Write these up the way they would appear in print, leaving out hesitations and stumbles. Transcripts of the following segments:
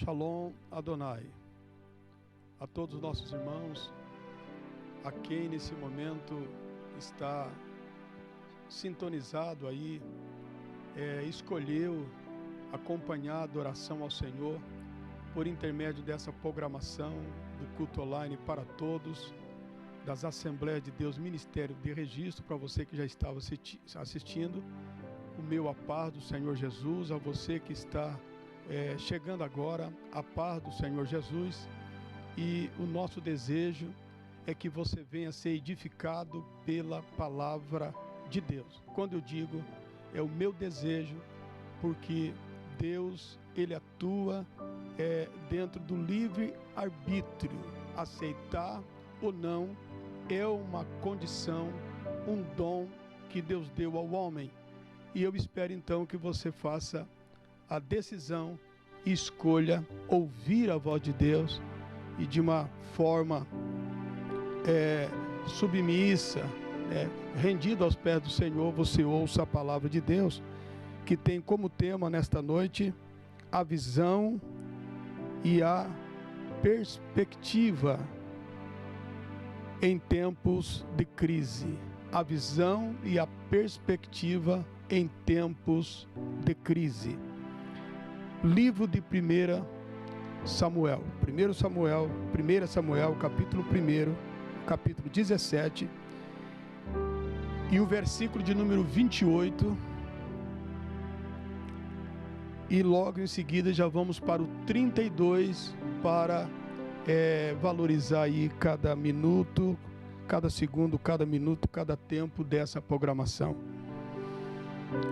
Shalom Adonai, a todos os nossos irmãos, a quem nesse momento está sintonizado aí, escolheu acompanhar a adoração ao Senhor por intermédio dessa programação do culto online para todos, das Assembleias de Deus, Ministério de Registro, para você que já estava assistindo, o meu a paz do Senhor Jesus, a você que está chegando agora, a paz do Senhor Jesus, e o nosso desejo é que você venha ser edificado pela palavra de Deus. Quando eu digo, é o meu desejo, porque Deus, Ele atua dentro do livre-arbítrio. Aceitar ou não é uma condição, um dom que Deus deu ao homem. E eu espero então que você faça a decisão e escolha ouvir a voz de Deus e de uma forma submissa, rendido aos pés do Senhor, você ouça a palavra de Deus, que tem como tema nesta noite a visão e a perspectiva em tempos de crise. A visão e a perspectiva em tempos de crise. Livro de 1 Samuel, capítulo 1, capítulo 17, e o versículo de número 28, e logo em seguida já vamos para o 32, para valorizar aí cada minuto, cada segundo, cada minuto, cada tempo dessa programação.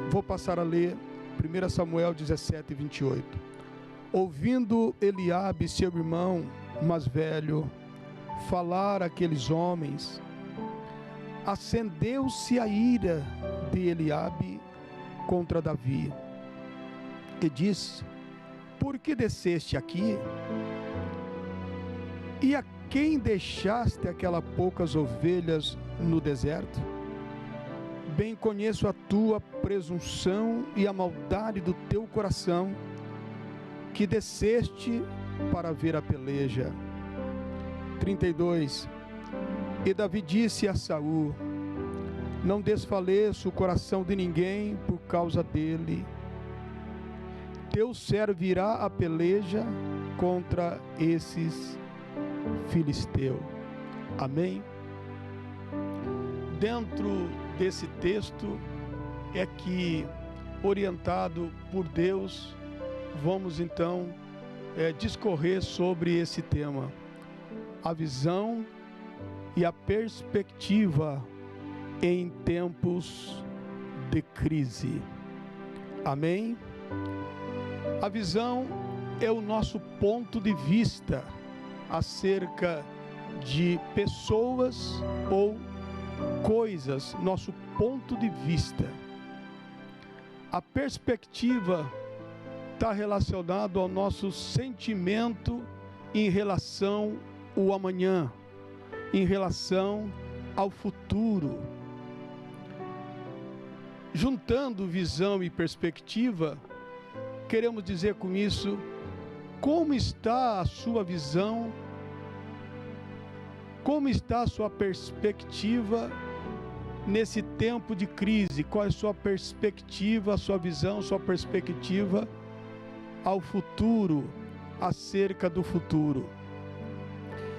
Vou passar a ler 1 Samuel 17, 28. Ouvindo Eliabe, seu irmão mais velho, falar aqueles homens, acendeu-se a ira de Eliabe contra Davi, e disse: por que desceste aqui? E a quem deixaste aquelas poucas ovelhas no deserto? Bem conheço a tua presunção e a maldade do teu coração, que desceste para ver a peleja. 32. E Davi disse a Saul: não desfaleça o coração de ninguém por causa dele. Teu servo irá a peleja contra esses filisteus. Amém? Dentro desse texto é que, orientado por Deus, vamos então discorrer sobre esse tema, a visão e a perspectiva em tempos de crise. Amém? A visão é o nosso ponto de vista acerca de pessoas ou coisas, nosso ponto de vista. A perspectiva está relacionado ao nosso sentimento em relação ao amanhã, em relação ao futuro. Juntando visão e perspectiva, queremos dizer com isso, como está a sua visão, como está a sua perspectiva nesse tempo de crise? Qual é a sua perspectiva, a sua visão, sua perspectiva ao futuro, acerca do futuro?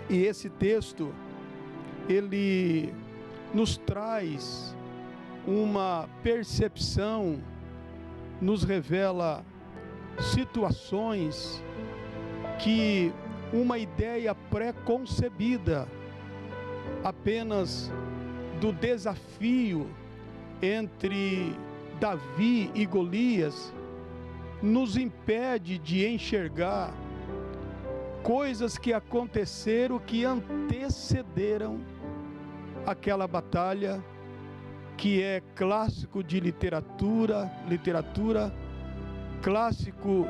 E esse texto, ele nos traz uma percepção, nos revela situações que uma ideia pré-concebida apenas do desafio entre Davi e Golias nos impede de enxergar coisas que aconteceram, que antecederam aquela batalha, que é clássico de literatura, clássico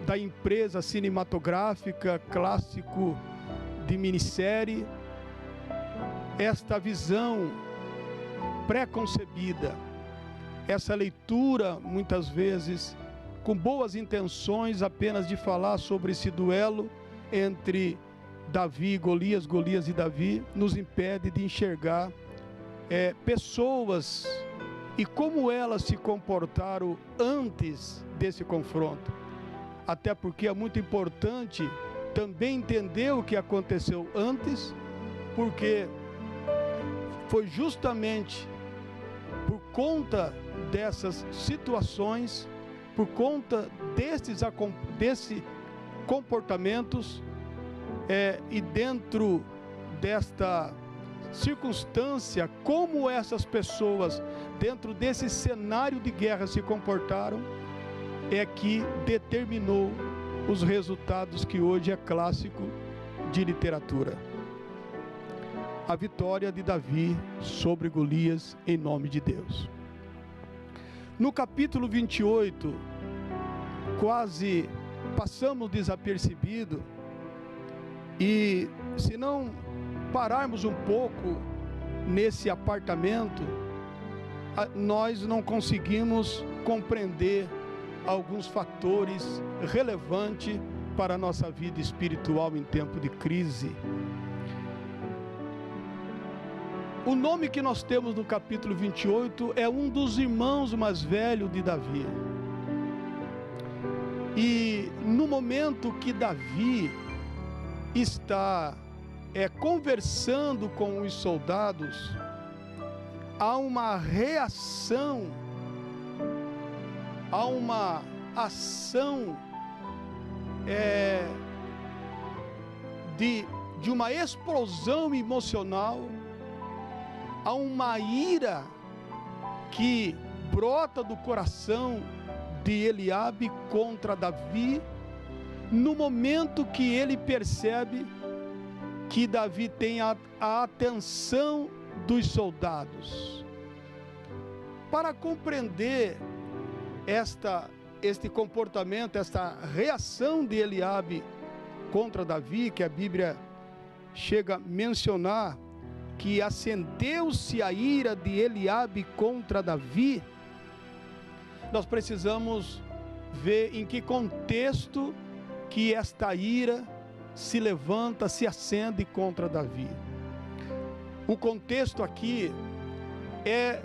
da empresa cinematográfica, clássico de minissérie. Esta visão pré-concebida, essa leitura muitas vezes com boas intenções apenas de falar sobre esse duelo entre Davi e Golias, Golias e Davi, nos impede de enxergar pessoas e como elas se comportaram antes desse confronto. Até porque é muito importante também entender o que aconteceu antes, porque foi justamente por conta dessas situações, por conta desses comportamentos e dentro desta circunstância, como essas pessoas dentro desse cenário de guerra se comportaram, é que determinou os resultados que hoje é clássico de literatura. A vitória de Davi sobre Golias em nome de Deus. No capítulo 28, quase passamos desapercebido, e se não pararmos um pouco nesse apartamento, nós não conseguimos compreender alguns fatores relevantes para a nossa vida espiritual em tempo de crise. O nome que nós temos no capítulo 28 é um dos irmãos mais velhos de Davi. E no momento que Davi está conversando com os soldados, há uma reação, há uma ação de uma explosão emocional, há uma ira que brota do coração de Eliabe contra Davi, no momento que ele percebe que Davi tem a atenção dos soldados. Para compreender este comportamento, esta reação de Eliabe contra Davi, que a Bíblia chega a mencionar, que acendeu-se a ira de Eliabe contra Davi, nós precisamos ver em que contexto que esta ira se levanta, se acende contra Davi. O contexto aqui é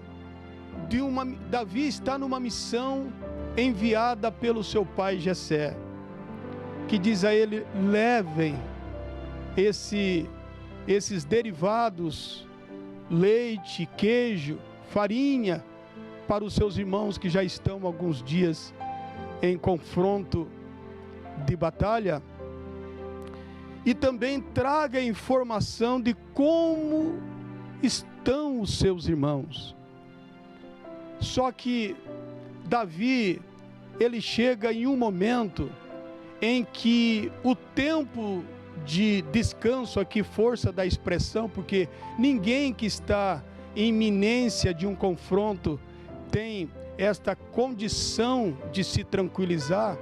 Davi está numa missão enviada pelo seu pai Jessé, que diz a ele: levem esses derivados, leite, queijo, farinha, para os seus irmãos que já estão há alguns dias em confronto de batalha, e também traga informação de como estão os seus irmãos. Só que Davi, ele chega em um momento em que o tempo de descanso, aqui força da expressão, porque ninguém que está em iminência de um confronto tem esta condição de se tranquilizar,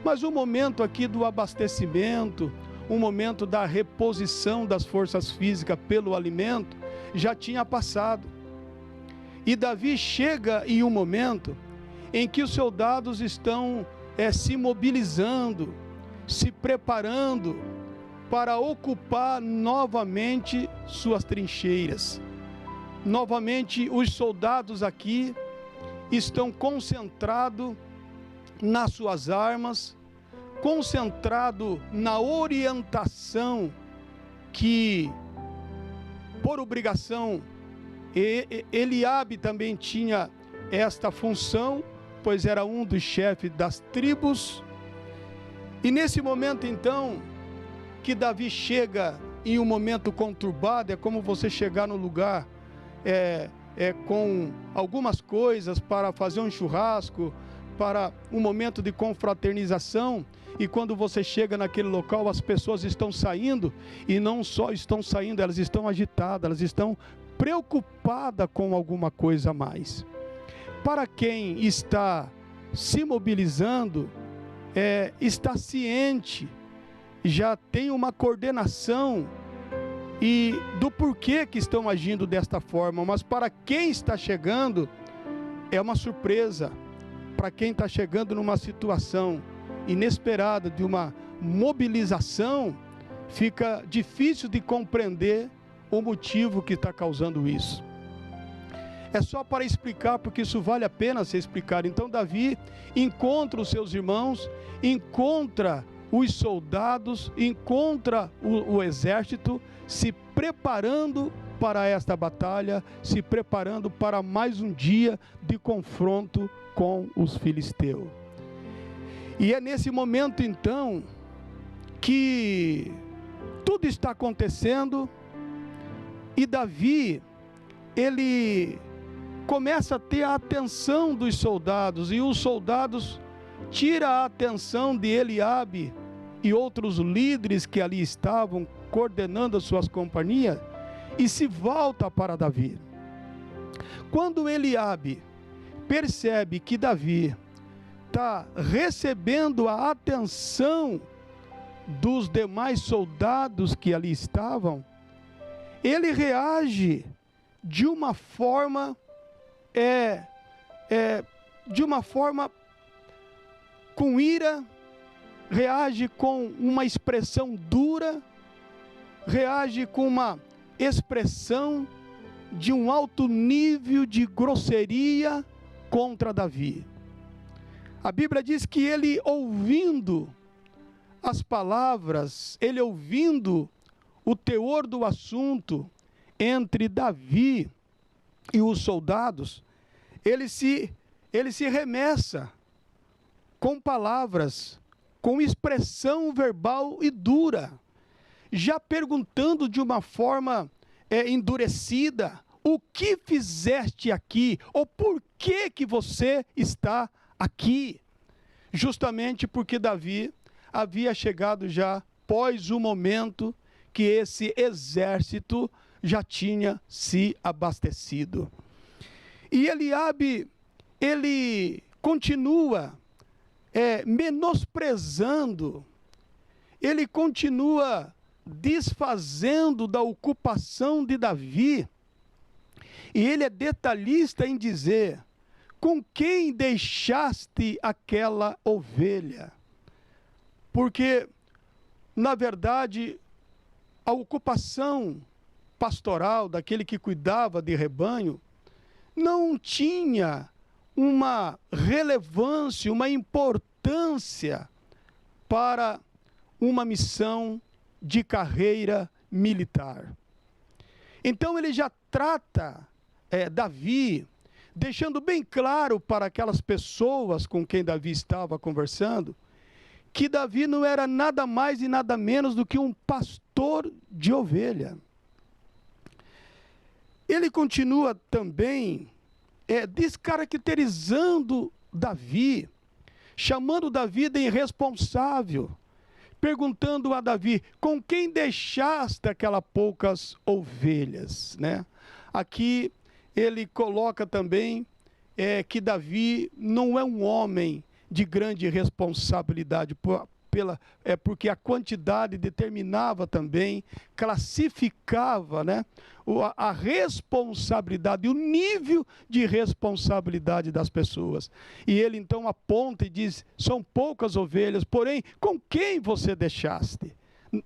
mas o momento aqui do abastecimento, o momento da reposição das forças físicas pelo alimento, já tinha passado. E Davi chega em um momento em que os soldados estão se mobilizando, se preparando para ocupar novamente suas trincheiras. Novamente os soldados aqui estão concentrados nas suas armas, concentrado na orientação que, por obrigação, Eliabe também tinha esta função, pois era um dos chefes das tribos. E nesse momento então, que Davi chega em um momento conturbado, é como você chegar no lugar com algumas coisas para fazer um churrasco, para um momento de confraternização, e quando você chega naquele local, as pessoas estão saindo, e não só estão saindo, elas estão agitadas, elas estão preocupadas com alguma coisa a mais. Para quem está se mobilizando, está ciente, já tem uma coordenação e do porquê que estão agindo desta forma, mas para quem está chegando, é uma surpresa, para quem está chegando numa situação inesperada de uma mobilização, fica difícil de compreender o motivo que está causando isso. É só para explicar, porque isso vale a pena ser explicado. Então Davi encontra os seus irmãos, encontra os soldados, encontra o exército se preparando para esta batalha, se preparando para mais um dia de confronto com os filisteus. E é nesse momento então que tudo está acontecendo e Davi, ele começa a ter a atenção dos soldados, e os soldados tiram a atenção de Eliabe e outros líderes que ali estavam coordenando as suas companhias, e se volta para Davi. Quando Eliabe percebe que Davi está recebendo a atenção dos demais soldados que ali estavam, ele reage de uma forma com ira, reage com uma expressão dura, reage com uma expressão de um alto nível de grosseria contra Davi. A Bíblia diz que ele, ouvindo as palavras, ele ouvindo o teor do assunto entre Davi e os soldados, ele se remessa com palavras, com expressão verbal e dura, já perguntando de uma forma endurecida: o que fizeste aqui? Ou por que você está aqui? Justamente porque Davi havia chegado já após o momento que esse exército já tinha se abastecido. E Eliabe, ele continua menosprezando, ele continua desfazendo da ocupação de Davi, e ele é detalhista em dizer: com quem deixaste aquela ovelha? Porque, na verdade, a ocupação pastoral daquele que cuidava de rebanho não tinha uma relevância, uma importância para uma missão de carreira militar. Então ele já trata Davi, deixando bem claro para aquelas pessoas com quem Davi estava conversando, que Davi não era nada mais e nada menos do que um pastor de ovelha. Ele continua também descaracterizando Davi, chamando Davi de irresponsável, perguntando a Davi: com quem deixaste aquelas poucas ovelhas, né? Aqui ele coloca também que Davi não é um homem de grande responsabilidade, porque a quantidade determinava também, classificava, né, a responsabilidade, o nível de responsabilidade das pessoas. E ele então aponta e diz: são poucas ovelhas, porém, com quem você deixaste?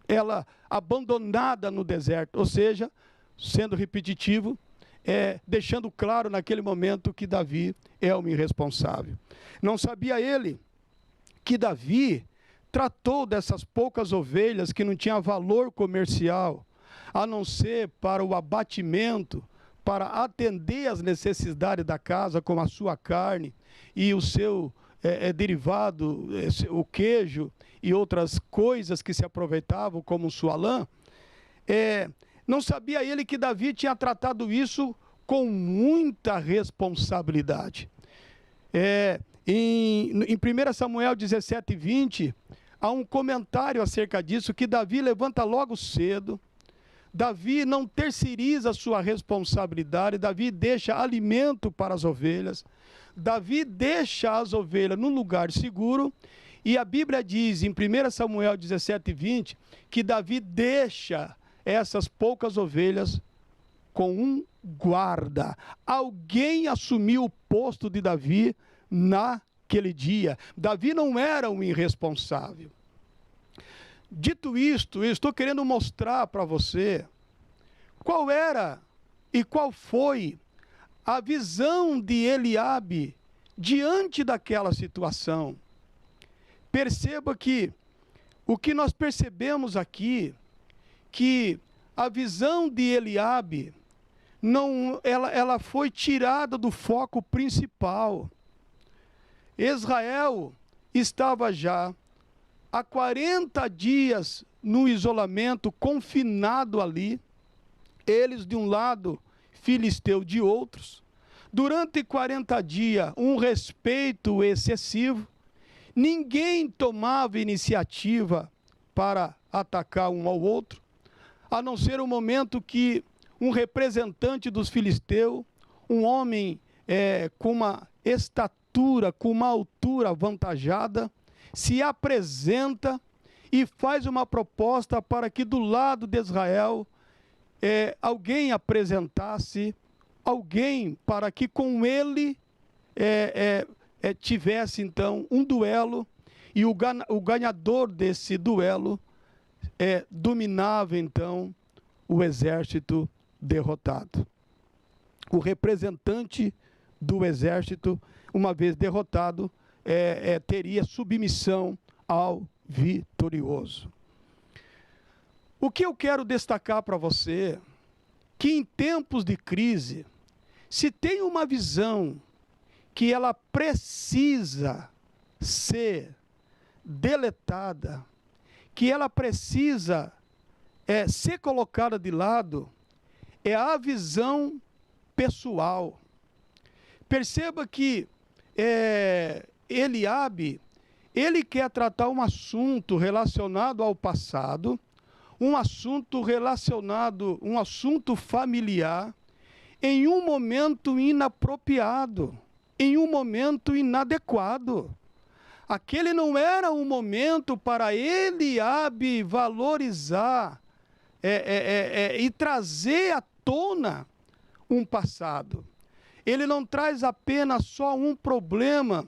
Ela abandonada no deserto, ou seja, sendo repetitivo, deixando claro naquele momento que Davi é um irresponsável. Não sabia ele que Davi tratou dessas poucas ovelhas que não tinham valor comercial, a não ser para o abatimento, para atender às necessidades da casa, como a sua carne e o seu derivado, o queijo e outras coisas que se aproveitavam, como sua lã. Não sabia ele que Davi tinha tratado isso com muita responsabilidade. Em 1 Samuel 17:20, há um comentário acerca disso, que Davi levanta logo cedo, Davi não terceiriza a sua responsabilidade, Davi deixa alimento para as ovelhas, Davi deixa as ovelhas num lugar seguro, e a Bíblia diz em 1 Samuel 17:20, que Davi deixa essas poucas ovelhas com um guarda. Alguém assumiu o posto de Davi naquele naquele dia. Davi não era um irresponsável. Dito isto, eu estou querendo mostrar para você qual era e qual foi a visão de Eliabe diante daquela situação. Perceba que o que nós percebemos aqui, que a visão de Eliabe, ela foi tirada do foco principal. Israel estava já há 40 dias no isolamento, confinado ali, eles de um lado, filisteu de outros. Durante 40 dias, um respeito excessivo, ninguém tomava iniciativa para atacar um ao outro, a não ser o momento que um representante dos filisteus, um homem com uma estatura, com uma altura avantajada, se apresenta e faz uma proposta para que do lado de Israel alguém apresentasse alguém para que com ele tivesse então um duelo, e o ganhador desse duelo dominava então o exército derrotado. O representante do exército, uma vez derrotado, teria submissão ao vitorioso. O que eu quero destacar para você, que em tempos de crise, se tem uma visão que ela precisa ser deletada, que ela precisa ser colocada de lado, é a visão pessoal. Perceba que Eliabe, ele quer tratar um assunto relacionado ao passado, um assunto familiar, em um momento inapropriado, em um momento inadequado. Aquele não era um momento para Eliabe valorizar e trazer à tona um passado. Ele não traz apenas só um problema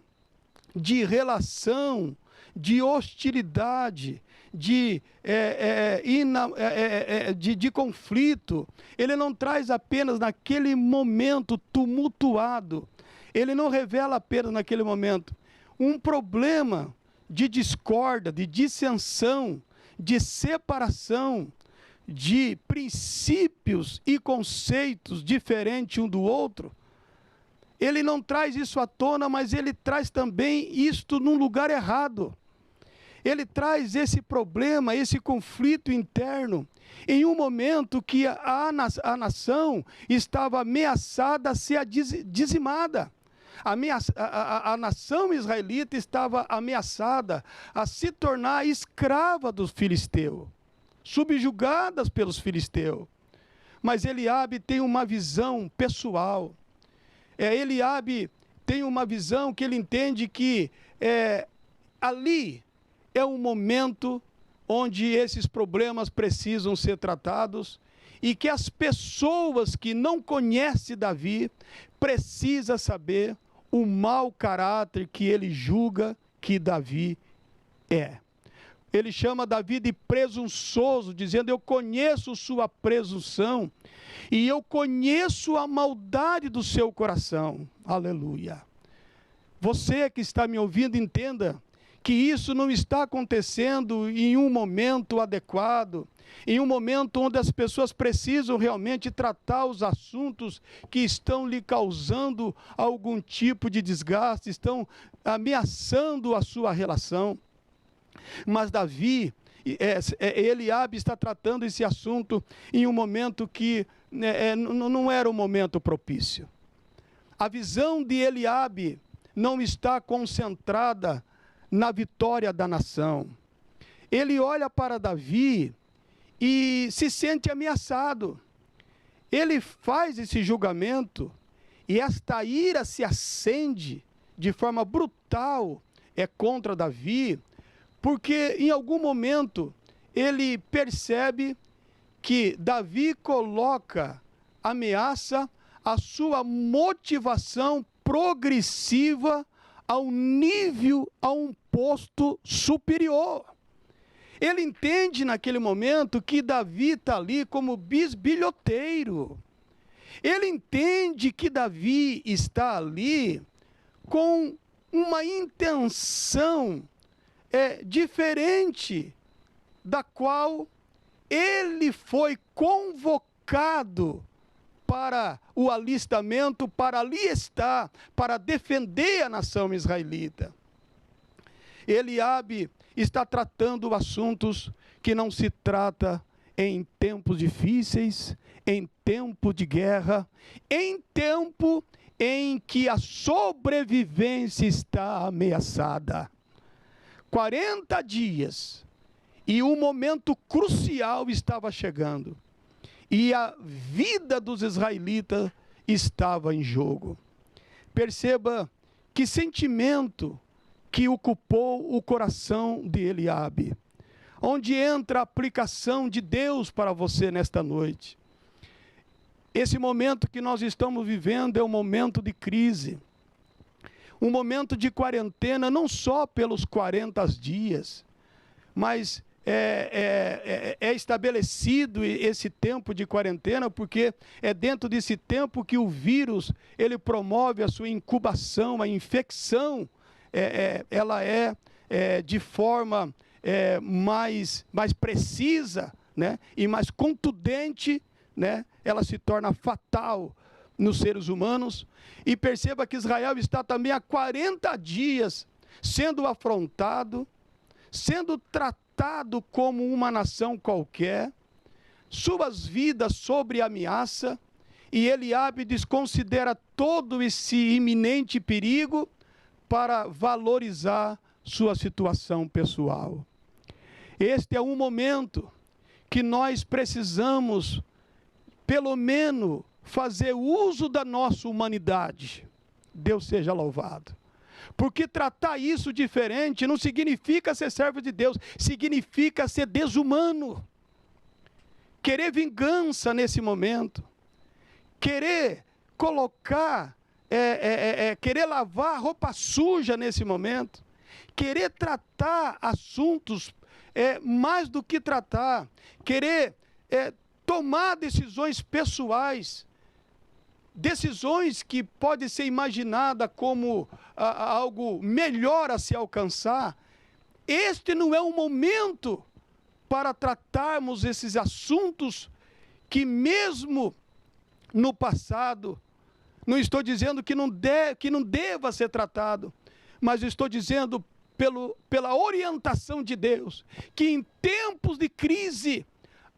de relação, de hostilidade, de conflito. Ele não traz apenas naquele momento tumultuado. Ele não revela apenas naquele momento um problema de discórdia, de dissensão, de separação, de princípios e conceitos diferentes um do outro. Ele não traz isso à tona, mas ele traz também isto num lugar errado. Ele traz esse problema, esse conflito interno, em um momento que a nação estava ameaçada a ser dizimada. A nação israelita estava ameaçada a se tornar escrava dos filisteus, subjugadas pelos filisteus. Mas Eliabe tem uma visão pessoal. Eliabe tem uma visão que ele entende que ali é um momento onde esses problemas precisam ser tratados, e que as pessoas que não conhecem Davi precisam saber o mau caráter que ele julga que Davi é. Ele chama Davi de presunçoso, dizendo: eu conheço sua presunção e eu conheço a maldade do seu coração. Aleluia. Você que está me ouvindo, entenda que isso não está acontecendo em um momento adequado, em um momento onde as pessoas precisam realmente tratar os assuntos que estão lhe causando algum tipo de desgaste, estão ameaçando a sua relação. Mas Davi, Eliabe está tratando esse assunto em um momento que não era um momento propício. A visão de Eliabe não está concentrada na vitória da nação. Ele olha para Davi e se sente ameaçado. Ele faz esse julgamento e esta ira se acende de forma brutal contra Davi, porque em algum momento ele percebe que Davi coloca ameaça à sua motivação progressiva a um posto superior. Ele entende naquele momento que Davi está ali como bisbilhoteiro. Ele entende que Davi está ali com uma intenção diferente da qual ele foi convocado para o alistamento, para ali estar, para defender a nação israelita. Eliabe está tratando assuntos que não se trata em tempos difíceis, em tempo de guerra, em tempo em que a sobrevivência está ameaçada. 40 dias e um momento crucial estava chegando. E a vida dos israelitas estava em jogo. Perceba que sentimento que ocupou o coração de Eliabe. Onde entra a aplicação de Deus para você nesta noite. Esse momento que nós estamos vivendo é um momento de crise. Um momento de quarentena, não só pelos 40 dias, mas é estabelecido esse tempo de quarentena, porque é dentro desse tempo que o vírus, ele promove a sua incubação, a infecção, ela de forma mais precisa, né, e mais contundente, né, ela se torna fatal nos seres humanos. E perceba que Israel está também há 40 dias sendo afrontado, sendo tratado como uma nação qualquer, suas vidas sob ameaça, e Eliabe desconsidera todo esse iminente perigo para valorizar sua situação pessoal. Este é um momento que nós precisamos, pelo menos, fazer uso da nossa humanidade. Deus seja louvado. Porque tratar isso diferente não significa ser servo de Deus, significa ser desumano. Querer vingança nesse momento, querer colocar, querer lavar roupa suja nesse momento, querer tratar assuntos mais do que tratar, querer tomar decisões pessoais, decisões que podem ser imaginadas como algo melhor a se alcançar. Este não é o momento para tratarmos esses assuntos que mesmo no passado, não estou dizendo que não deva ser tratado, mas estou dizendo pela orientação de Deus, que em tempos de crise,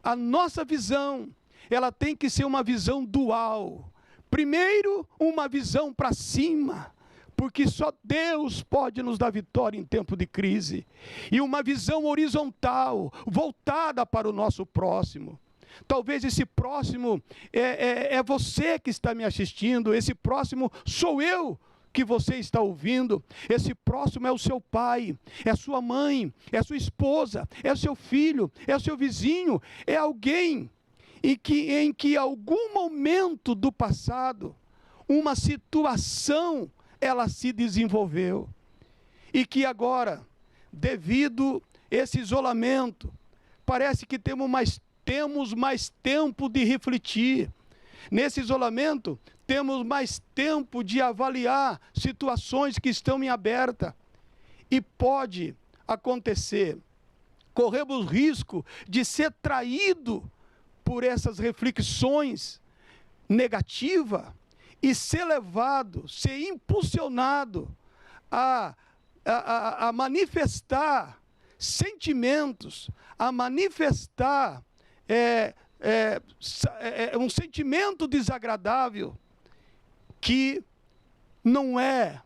a nossa visão, ela tem que ser uma visão dual. Primeiro, uma visão para cima, porque só Deus pode nos dar vitória em tempo de crise. E uma visão horizontal, voltada para o nosso próximo. Talvez esse próximo é você que está me assistindo, esse próximo sou eu que você está ouvindo, esse próximo é o seu pai, é a sua mãe, é a sua esposa, é o seu filho, é o seu vizinho, é alguém em que algum momento do passado, uma situação, ela se desenvolveu, e que agora, devido a esse isolamento, parece que temos mais tempo de refletir. Nesse isolamento, temos mais tempo de avaliar situações que estão em aberta. E pode acontecer, corremos risco de ser traído por essas reflexões negativas e ser levado, ser impulsionado a manifestar sentimentos, a manifestar um sentimento desagradável que não é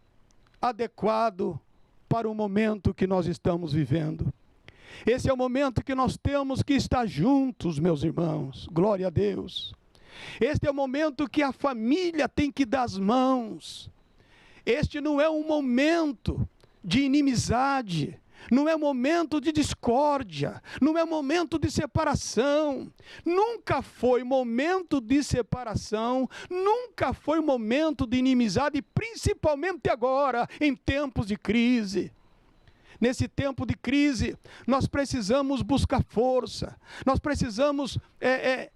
adequado para o momento que nós estamos vivendo. Esse é o momento que nós temos que estar juntos, meus irmãos, glória a Deus. Este é o momento que a família tem que dar as mãos. Este não é um momento de inimizade, não é momento de discórdia, não é momento de separação. Nunca foi momento de separação, nunca foi momento de inimizade, principalmente agora, em tempos de crise. Nesse tempo de crise, nós precisamos buscar força, nós precisamos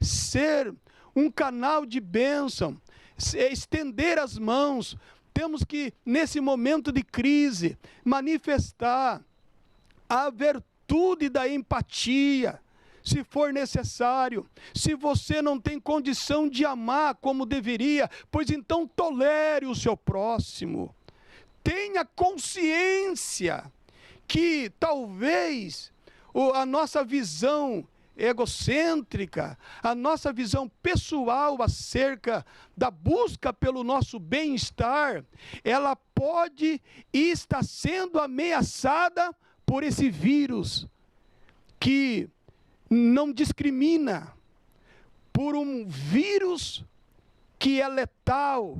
ser um canal de bênção, estender as mãos. Temos que, nesse momento de crise, manifestar a virtude da empatia, se for necessário. Se você não tem condição de amar como deveria, pois então tolere o seu próximo. Tenha consciência que talvez a nossa visão egocêntrica, a nossa visão pessoal acerca da busca pelo nosso bem-estar, ela pode estar sendo ameaçada por esse vírus que não discrimina, por um vírus que é letal.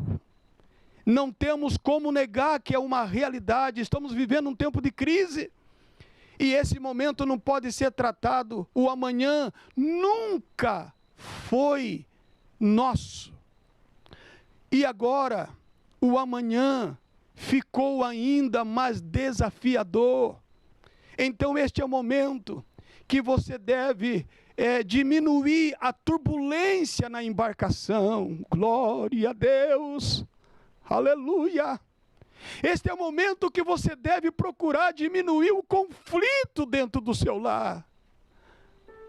Não temos como negar que é uma realidade. Estamos vivendo um tempo de crise. E esse momento não pode ser tratado. O amanhã nunca foi nosso. E agora, o amanhã ficou ainda mais desafiador. Então este é o momento que você deve diminuir a turbulência na embarcação. Glória a Deus. Aleluia! Este é o momento que você deve procurar diminuir o conflito dentro do seu lar.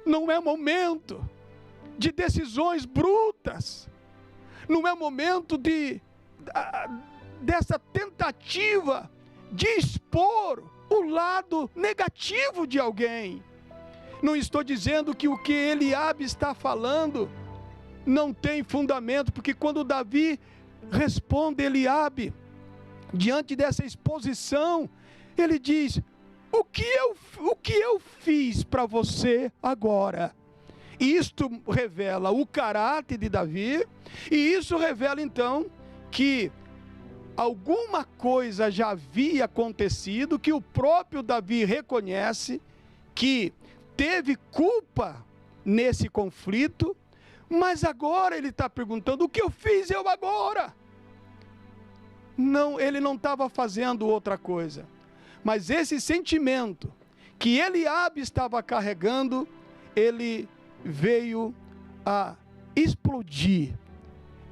Não é momento de decisões brutas. Não é momento dessa tentativa de expor o lado negativo de alguém. Não estou dizendo que o que Eliabe está falando não tem fundamento, porque quando Davi responde Eliabe, diante dessa exposição, ele diz: o que eu fiz para você agora? Isto revela o caráter de Davi, e isso revela então que alguma coisa já havia acontecido, que o próprio Davi reconhece que teve culpa nesse conflito. Mas agora ele está perguntando: o que eu fiz eu agora? Não, ele não estava fazendo outra coisa. Mas esse sentimento que Eliabe estava carregando, ele veio a explodir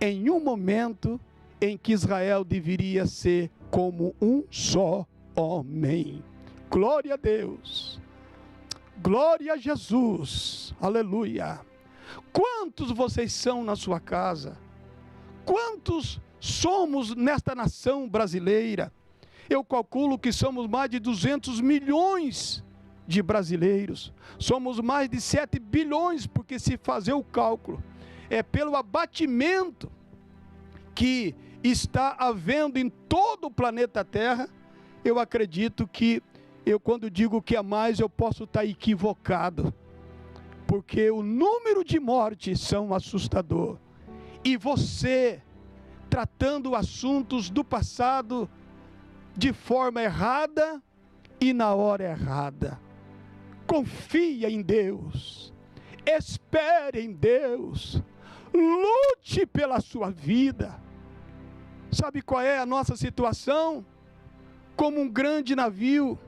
em um momento em que Israel deveria ser como um só homem. Glória a Deus. Glória a Jesus. Aleluia. Quantos vocês são na sua casa? Quantos somos nesta nação brasileira? Eu calculo que somos mais de 200 milhões de brasileiros. Somos mais de 7 bilhões, porque se fazer o cálculo, pelo abatimento que está havendo em todo o planeta Terra, eu acredito que, quando digo que é mais, eu posso estar equivocado. Porque o número de mortes são assustador. E você, tratando assuntos do passado de forma errada e na hora errada. Confia em Deus. Espere em Deus. Lute pela sua vida. Sabe qual é a nossa situação? Como um grande navio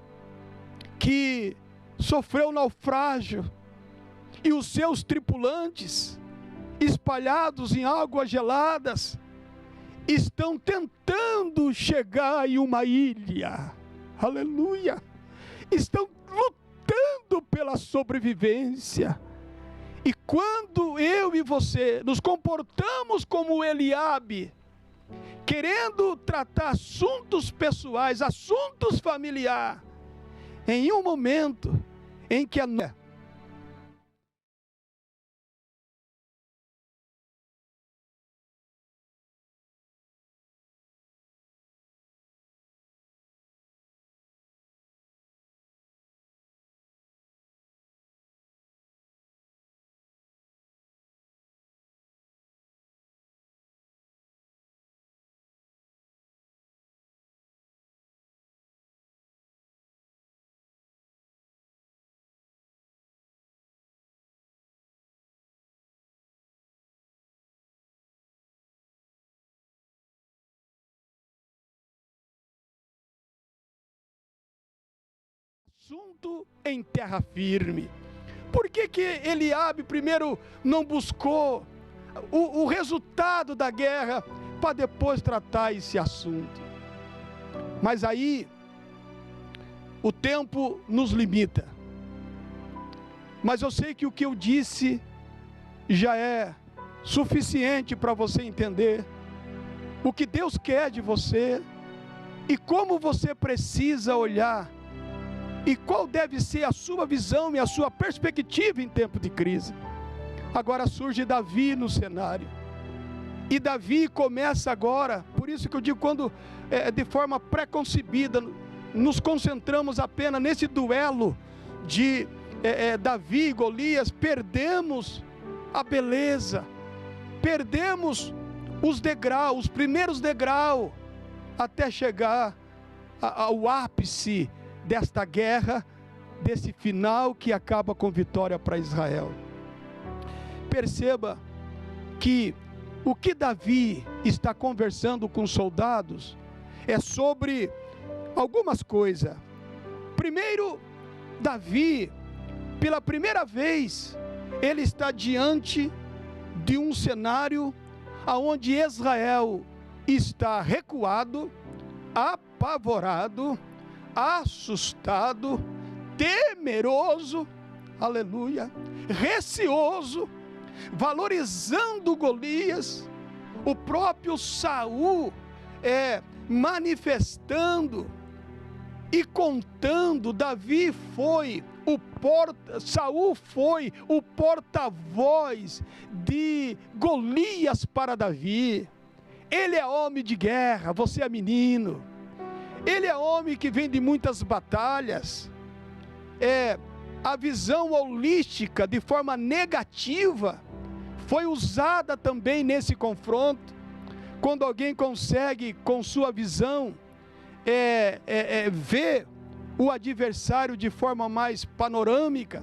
que sofreu naufrágio, e os seus tripulantes, espalhados em águas geladas, estão tentando chegar em uma ilha. Aleluia! Estão lutando pela sobrevivência. E quando eu e você nos comportamos como Eliabe, querendo tratar assuntos pessoais, assuntos familiares, em um momento em que a assunto em terra firme. Por que Eliabe primeiro não buscou o resultado da guerra para depois tratar esse assunto? Mas aí o tempo nos limita. Mas eu sei que o que eu disse já é suficiente para você entender o que Deus quer de você e como você precisa olhar e qual deve ser a sua visão e a sua perspectiva em tempo de crise. Agora surge Davi no cenário. E Davi começa agora, por isso que eu digo, quando de forma pré-concebida, nos concentramos apenas nesse duelo de Davi e Golias, perdemos a beleza, perdemos os degraus, os primeiros degraus, até chegar ao ápice desta guerra, desse final que acaba com vitória para Israel. Perceba que o que Davi está conversando com os soldados é sobre algumas coisas. Primeiro, Davi, pela primeira vez, ele está diante de um cenário onde Israel está recuado, apavorado, assustado, temeroso, aleluia, receoso, valorizando Golias, o próprio Saul manifestando e contando. Saul foi o porta-voz de Golias para Davi. Ele é homem de guerra, você é menino. Ele é homem que vem de muitas batalhas. A visão holística, de forma negativa, foi usada também nesse confronto. Quando alguém consegue, com sua visão, ver o adversário de forma mais panorâmica,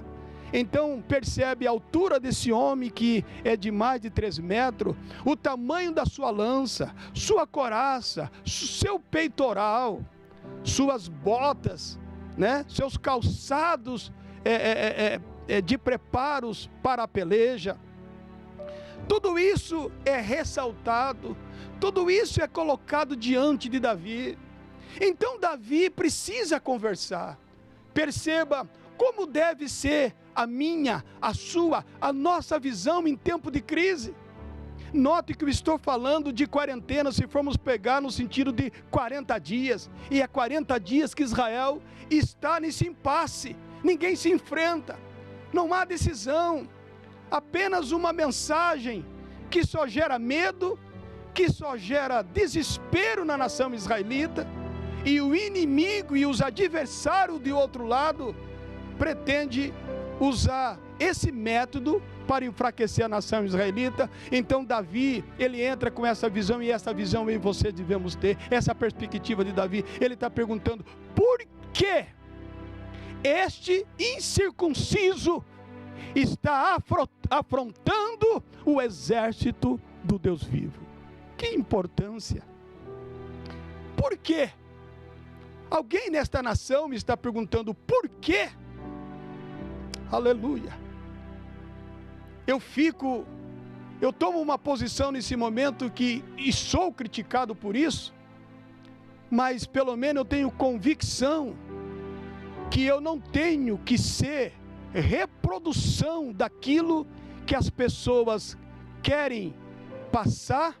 então percebe a altura desse homem, que é de mais de 3 metros, o tamanho da sua lança, sua coraça, seu peitoral, suas botas, né? Seus calçados de preparos para a peleja. Tudo isso é ressaltado, tudo isso é colocado diante de Davi. Então Davi precisa conversar. Perceba como deve ser a minha, a sua, a nossa visão em tempo de crise. Note que eu estou falando de quarentena, se formos pegar no sentido de 40 dias. E é 40 dias que Israel está nesse impasse. Ninguém se enfrenta, não há decisão. Apenas uma mensagem que só gera medo, que só gera desespero na nação israelita. E o inimigo e os adversários de outro lado pretende usar esse método para enfraquecer a nação israelita. Então Davi, ele entra com essa visão, e essa visão eu e você devemos ter, essa perspectiva de Davi. Ele está perguntando: por que este incircunciso está afrontando o exército do Deus vivo? Que importância! Por quê? Alguém nesta nação me está perguntando por quê? Aleluia! Eu tomo uma posição nesse momento e sou criticado por isso, mas pelo menos eu tenho convicção que eu não tenho que ser reprodução daquilo que as pessoas querem passar.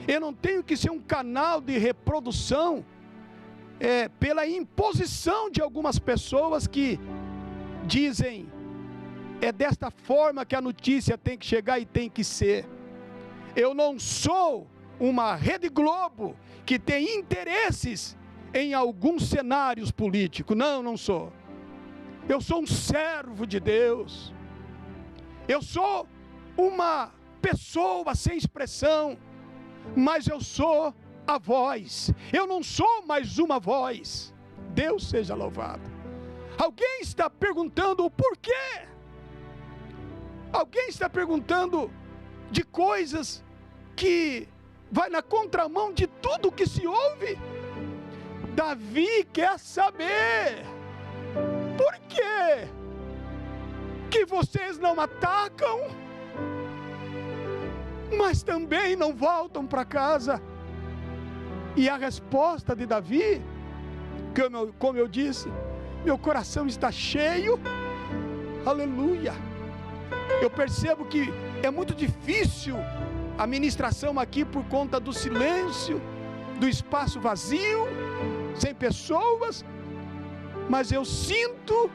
Eu não tenho que ser um canal de reprodução pela imposição de algumas pessoas que dizem: é desta forma que a notícia tem que chegar e tem que ser. Eu não sou uma Rede Globo que tem interesses em alguns cenários políticos. Não sou. Eu sou um servo de Deus. Eu sou uma pessoa sem expressão, mas eu sou a voz. Eu não sou mais uma voz. Deus seja louvado. Alguém está perguntando o porquê? Alguém está perguntando de coisas que vai na contramão de tudo que se ouve? Davi quer saber. por que vocês não atacam, mas também não voltam para casa? E a resposta de Davi, como eu disse, meu coração está cheio, aleluia. Eu percebo que é muito difícil a ministração aqui por conta do silêncio, do espaço vazio, sem pessoas, mas eu sinto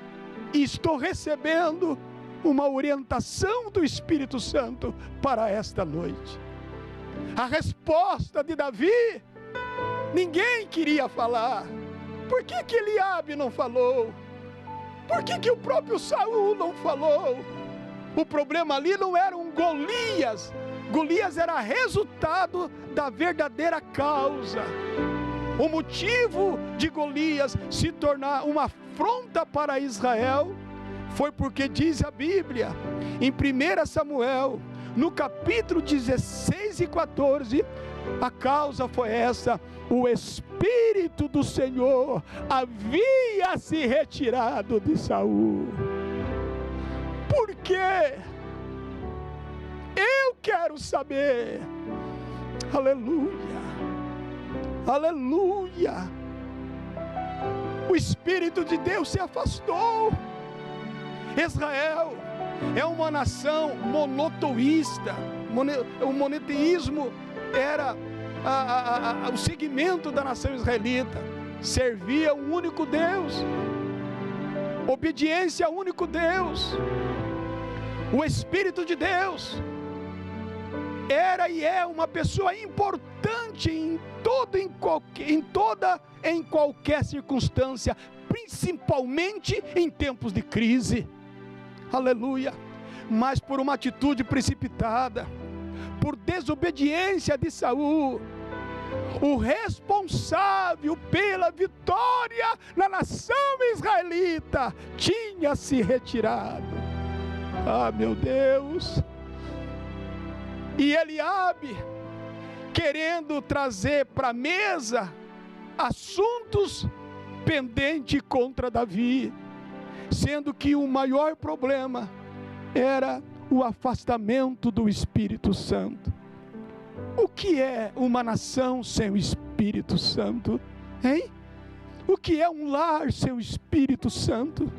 e estou recebendo uma orientação do Espírito Santo para esta noite. A resposta de Davi, ninguém queria falar. Por que Eliabe não falou? Por que o próprio Saul não falou? O problema ali não era um Golias. Golias era resultado da verdadeira causa. O motivo de Golias se tornar uma afronta para Israel foi porque diz a Bíblia, em 1 Samuel, no capítulo 16 e 14, a causa foi essa: o Espírito do Senhor havia se retirado de Saul. Por quê? Eu quero saber. Aleluia, aleluia. O Espírito de Deus se afastou. Israel é uma nação monoteísta. O monoteísmo era o segmento da nação israelita. Servia um único Deus, obediência ao único Deus. O Espírito de Deus era e é uma pessoa importante em qualquer circunstância, principalmente em tempos de crise. Aleluia. Mas por uma atitude precipitada, por desobediência de Saul, o responsável pela vitória na nação israelita tinha se retirado. Ah, meu Deus! E Eliabe, querendo trazer para a mesa assuntos pendentes contra Davi, sendo que o maior problema era o afastamento do Espírito Santo. O que é uma nação sem o Espírito Santo? Hein? O que é um lar sem o Espírito Santo?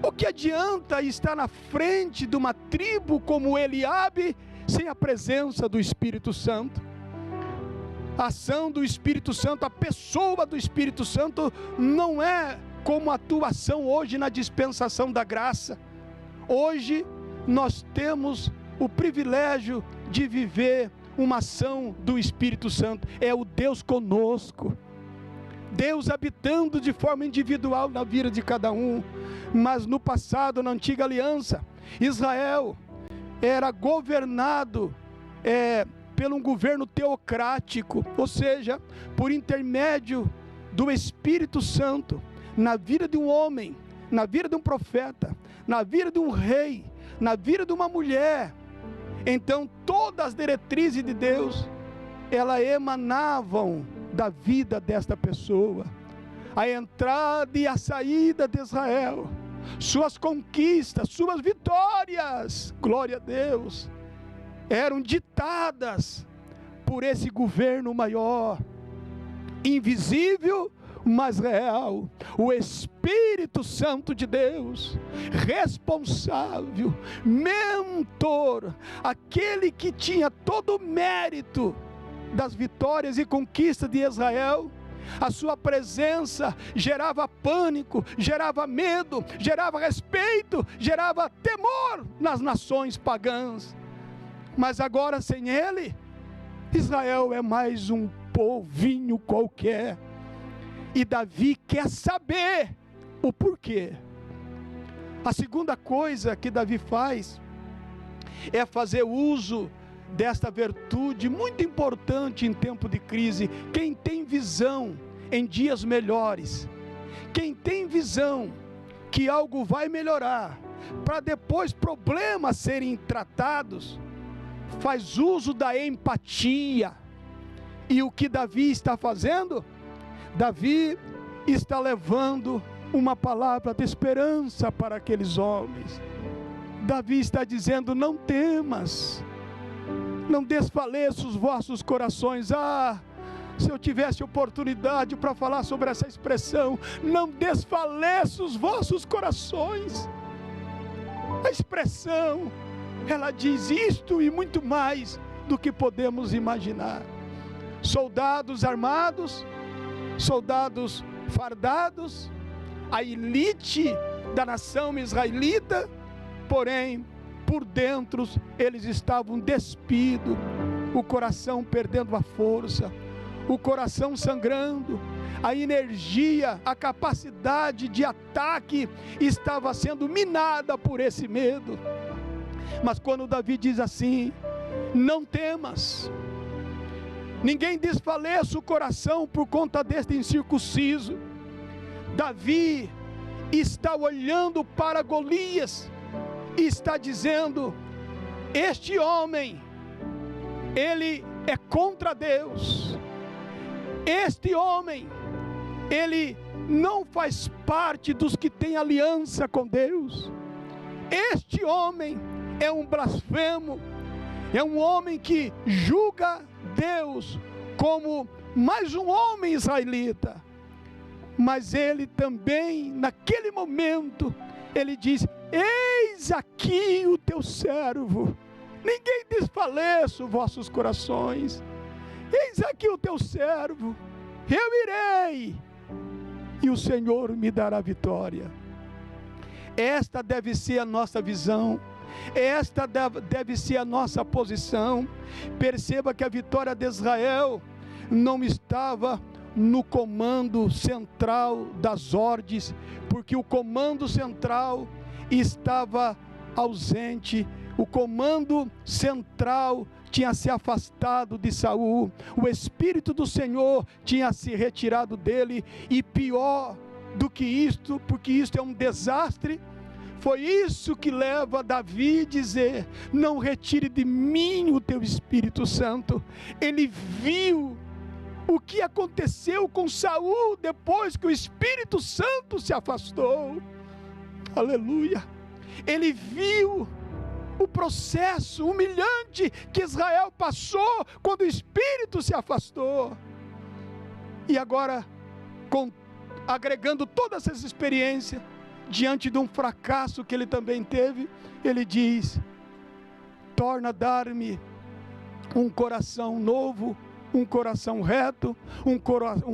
O que adianta estar na frente de uma tribo como Eliabe sem a presença do Espírito Santo? A ação do Espírito Santo, a pessoa do Espírito Santo não é como a atuação hoje na dispensação da graça. Hoje nós temos o privilégio de viver uma ação do Espírito Santo. É o Deus conosco, Deus habitando de forma individual na vida de cada um. Mas no passado, na antiga aliança, Israel era governado pelo um governo teocrático, ou seja, por intermédio do Espírito Santo, na vida de um homem, na vida de um profeta, na vida de um rei, na vida de uma mulher. Então todas as diretrizes de Deus, elas emanavam da vida desta pessoa. A entrada e a saída de Israel, suas conquistas, suas vitórias, glória a Deus, eram ditadas por esse governo maior, invisível, mas real. O Espírito Santo de Deus, responsável, mentor, aquele que tinha todo o mérito das vitórias e conquistas de Israel. A sua presença gerava pânico, gerava medo, gerava respeito, gerava temor nas nações pagãs. Mas agora sem ele, Israel é mais um povinho qualquer. E Davi quer saber o porquê. A segunda coisa que Davi faz é fazer uso desta virtude muito importante em tempo de crise. Quem tem visão em dias melhores, quem tem visão que algo vai melhorar, para depois problemas serem tratados, faz uso da empatia. E o que Davi está fazendo? Davi está levando uma palavra de esperança para aqueles homens. Davi está dizendo: não temas, não desfaleça os vossos corações. Se eu tivesse oportunidade para falar sobre essa expressão, não desfaleça os vossos corações. A expressão, ela diz isto e muito mais do que podemos imaginar. Soldados armados, soldados fardados, a elite da nação israelita, porém, por dentro, eles estavam despidos, o coração perdendo a força, o coração sangrando, a energia, a capacidade de ataque estava sendo minada por esse medo. Mas quando Davi diz assim: não temas, ninguém desfaleça o coração por conta deste incircunciso. Davi está olhando para Golias e está dizendo: este homem, ele é contra Deus. Este homem, ele não faz parte dos que têm aliança com Deus. Este homem é um blasfemo, é um homem que julga Deus como mais um homem israelita. Mas ele também, naquele momento, ele diz: eis aqui o teu servo, ninguém desfaleça os vossos corações. Eis aqui o teu servo, eu irei, e o Senhor me dará vitória. Esta deve ser a nossa visão, esta deve ser a nossa posição. Perceba que a vitória de Israel não estava no comando central das ordens, porque o comando central estava ausente, o comando central tinha se afastado de Saul, o Espírito do Senhor tinha se retirado dele, e pior do que isto, porque isto é um desastre, foi isso que leva Davi a dizer: não retire de mim o teu Espírito Santo. Ele viu o que aconteceu com Saul depois que o Espírito Santo se afastou. Aleluia! Ele viu o processo humilhante que Israel passou quando o Espírito se afastou. E agora, agregando todas essas experiências, diante de um fracasso que ele também teve, ele diz: torna a dar-me um coração novo, um coração reto, um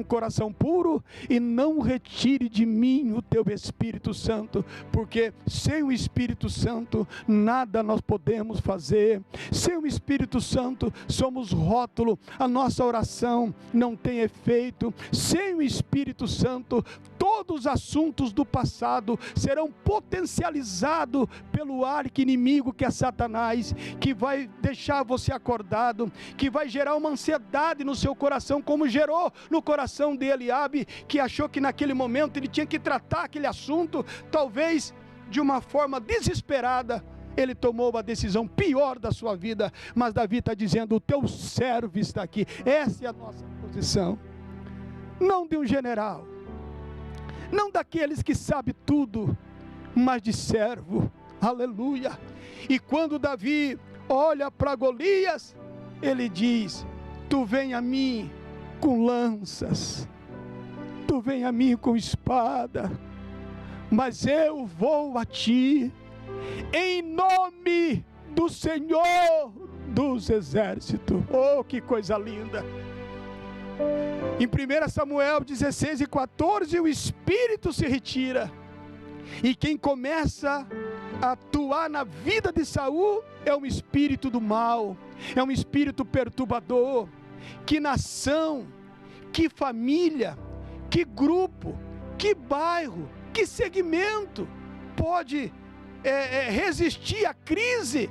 coração puro, e não retire de mim o teu Espírito Santo, porque sem o Espírito Santo nada nós podemos fazer. Sem o Espírito Santo somos rótulo, a nossa oração não tem efeito. Sem o Espírito Santo todos os assuntos do passado serão potencializados pelo arqui-inimigo que é Satanás, que vai deixar você acordado, que vai gerar uma ansiedade no seu coração, como gerou no coração de Eliabe, que achou que naquele momento ele tinha que tratar aquele assunto, talvez de uma forma desesperada. Ele tomou uma decisão pior da sua vida, mas Davi está dizendo: o teu servo está aqui. Essa é a nossa posição, não de um general, não daqueles que sabem tudo, mas de servo. Aleluia! E quando Davi olha para Golias, ele diz: tu vem a mim com lanças, tu vem a mim com espada, mas eu vou a ti em nome do Senhor dos Exércitos. Oh, que coisa linda! Em 1 Samuel 16:14, o Espírito se retira, e quem começa a atuar na vida de Saul é um espírito do mal, é um espírito perturbador. Que nação, que família, que grupo, que bairro, que segmento pode resistir à crise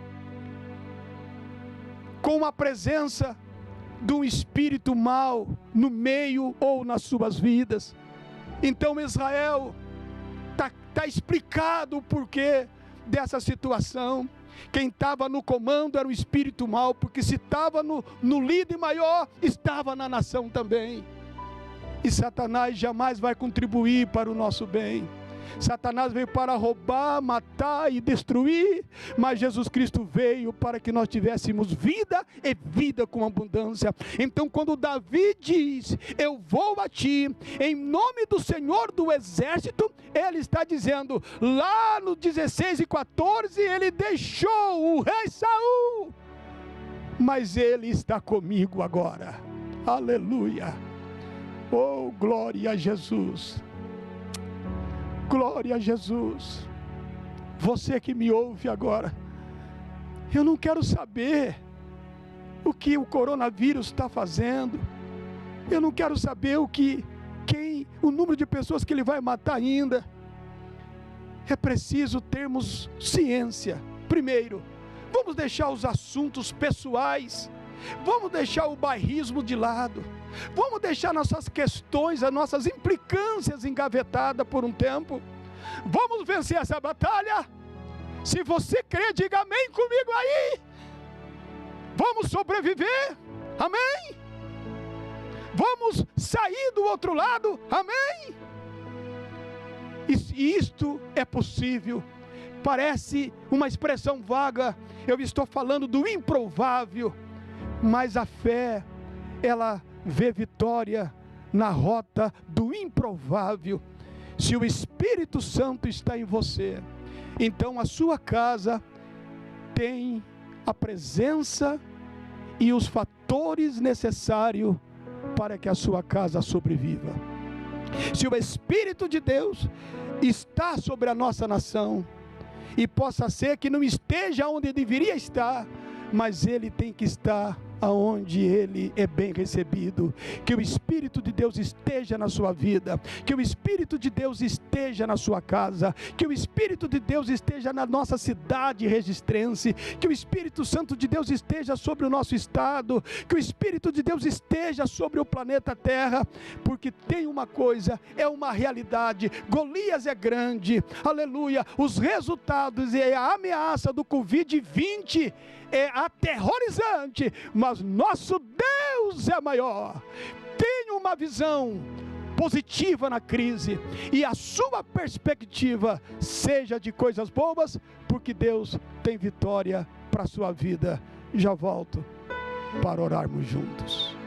com a presença de um espírito mau no meio ou nas suas vidas? Então Israel está explicado o porquê dessa situação. Quem estava no comando era um espírito mau, porque se estava no líder maior, estava na nação também. E Satanás jamais vai contribuir para o nosso bem. Satanás veio para roubar, matar e destruir, mas Jesus Cristo veio para que nós tivéssemos vida e vida com abundância. Então quando Davi diz, eu vou a ti, em nome do Senhor do Exército, ele está dizendo, lá no 16 e 14, ele deixou o rei Saul, mas ele está comigo agora. Aleluia. Oh, glória a Jesus. Glória a Jesus. Você que me ouve agora, eu não quero saber o que o coronavírus está fazendo. Eu não quero saber o número de pessoas que ele vai matar ainda. É preciso termos ciência. Primeiro, vamos deixar os assuntos pessoais, vamos deixar o bairrismo de lado, vamos deixar nossas questões, as nossas implicâncias engavetadas por um tempo. Vamos vencer essa batalha. Se você crê, diga amém comigo aí. Vamos sobreviver, amém? Vamos sair do outro lado, amém? E isto é possível. Parece uma expressão vaga, eu estou falando do improvável, mas a fé, ela vê vitória na rota do improvável. Se o Espírito Santo está em você, então a sua casa tem a presença e os fatores necessários para que a sua casa sobreviva. Se o Espírito de Deus está sobre a nossa nação, e possa ser que não esteja onde deveria estar, mas ele tem que estar aonde ele é bem recebido. Que o Espírito de Deus esteja na sua vida, que o Espírito de Deus esteja na sua casa, que o Espírito de Deus esteja na nossa cidade registrense, que o Espírito Santo de Deus esteja sobre o nosso estado, que o Espírito de Deus esteja sobre o planeta Terra, porque tem uma coisa, é uma realidade. Golias é grande, aleluia, os resultados e a ameaça do Covid-20 é aterrorizante, mas nosso Deus é maior. Tenha uma visão positiva na crise, e a sua perspectiva seja de coisas boas, porque Deus tem vitória para a sua vida. Já volto para orarmos juntos.